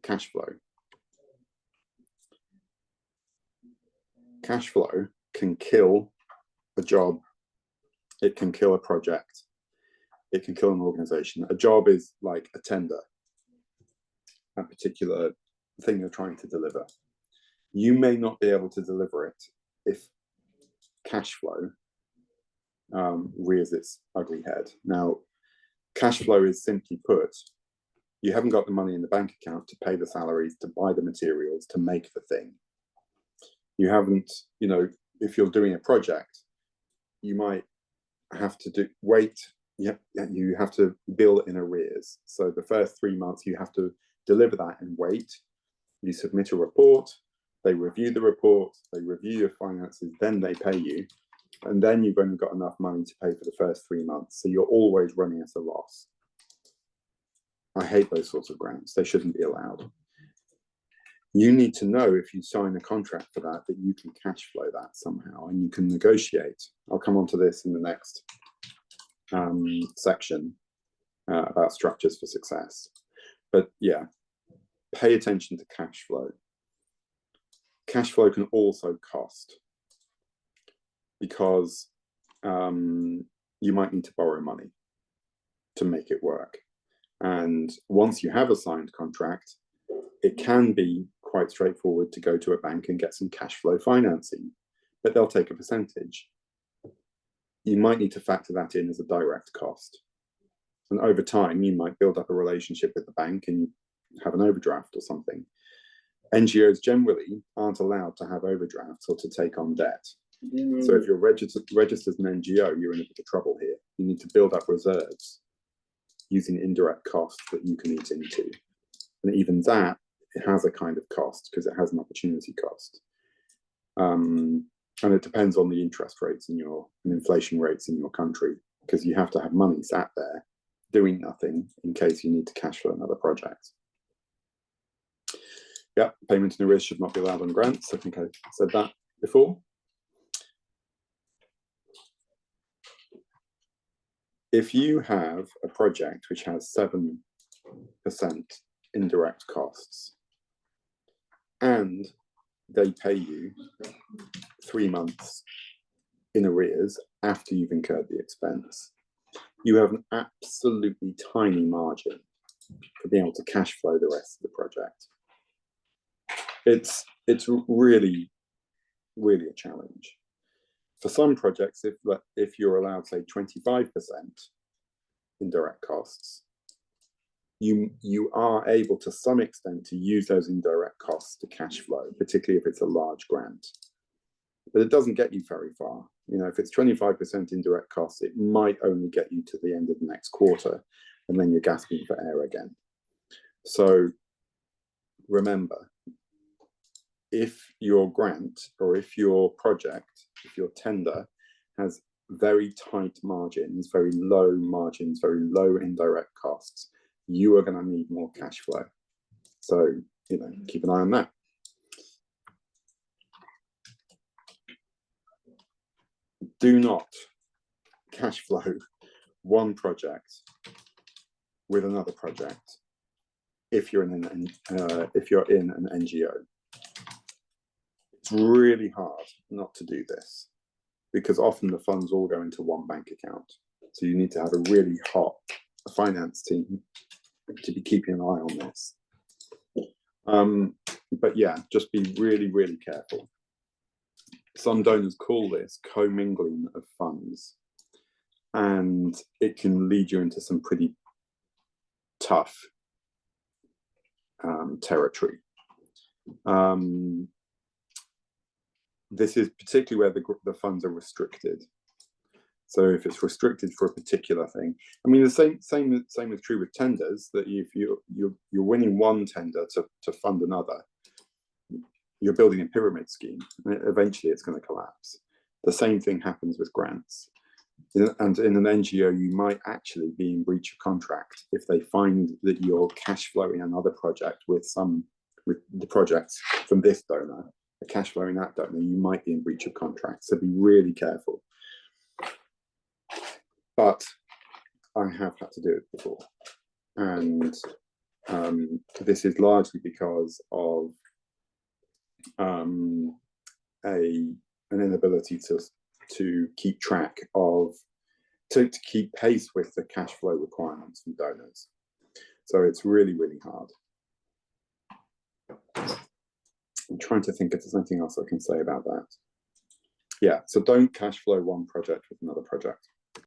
cash flow. Cash flow can kill a job. It can kill a project. It can kill an organization. A job is like a tender, a particular thing you're trying to deliver. You may not be able to deliver it if cash flow rears its ugly head. Now, cash flow is simply put, you haven't got the money in the bank account to pay the salaries, to buy the materials, to make the thing. You haven't, you know, if you're doing a project, you might have to wait. You have to bill in arrears. So the first 3 months, you have to deliver that and wait. You submit a report. They review the report. They review your finances. Then they pay you. And then you've only got enough money to pay for the first 3 months. So you're always running at a loss. I hate those sorts of grants. They shouldn't be allowed. You need to know, if you sign a contract for that, that you can cash flow that somehow, and you can negotiate. I'll come on to this in the next section about structures for success. But yeah, pay attention to cash flow. Cash flow can also cost, because you might need to borrow money to make it work. And once you have a signed contract, it can be quite straightforward to go to a bank and get some cash flow financing, but they'll take a percentage. You might need to factor that in as a direct cost. And over time, you might build up a relationship with the bank and have an overdraft or something. NGOs generally aren't allowed to have overdrafts or to take on debt. So if you're registered as an NGO, you're in a bit of trouble here. You need to build up reserves using indirect costs that you can eat into. And even that, it has a kind of cost because it has an opportunity cost. And it depends on the interest rates and inflation rates in your country, because you have to have money sat there doing nothing in case you need to cash flow another project. Yeah, payment in arrears should not be allowed on grants. I think I said that before. If you have a project which has 7% indirect costs and they pay you 3 months in arrears after you've incurred the expense, you have an absolutely tiny margin for being able to cash flow the rest of the project. It's really, really a challenge. For some projects, if you're allowed, say, 25% indirect costs, you are able to some extent to use those indirect costs to cash flow, particularly if it's a large grant. But it doesn't get you very far. You know, if it's 25% indirect costs, it might only get you to the end of the next quarter, and then you're gasping for air again. So remember, if your grant or if your project, if your tender has very tight margins, very low margins, very low indirect costs, you are going to need more cash flow. So, you know, keep an eye on that. Do not cash flow one project with another project if you're in an NGO. It's really hard not to do this, because often the funds all go into one bank account. So you need to have a really hot finance team to be keeping an eye on this. But yeah, just be really, really careful. Some donors call this commingling of funds, and it can lead you into some pretty tough territory. This is particularly where the funds are restricted. So if it's restricted for a particular thing, I mean, the same is true with tenders. That if you're winning one tender to fund another, you're building a pyramid scheme, and eventually it's going to collapse. The same thing happens with grants. And in an NGO, you might actually be in breach of contract if they find that you're cash flowing another project with the projects from this donor, cash flowing that donor. You might be in breach of contract. So be really careful. But I have had to do it before, and This is largely because of an inability to keep track of, to keep pace with the cash flow requirements from donors. So it's really, really hard. I'm trying to think if there's anything else I can say about that. Yeah, so don't cash flow one project with another project.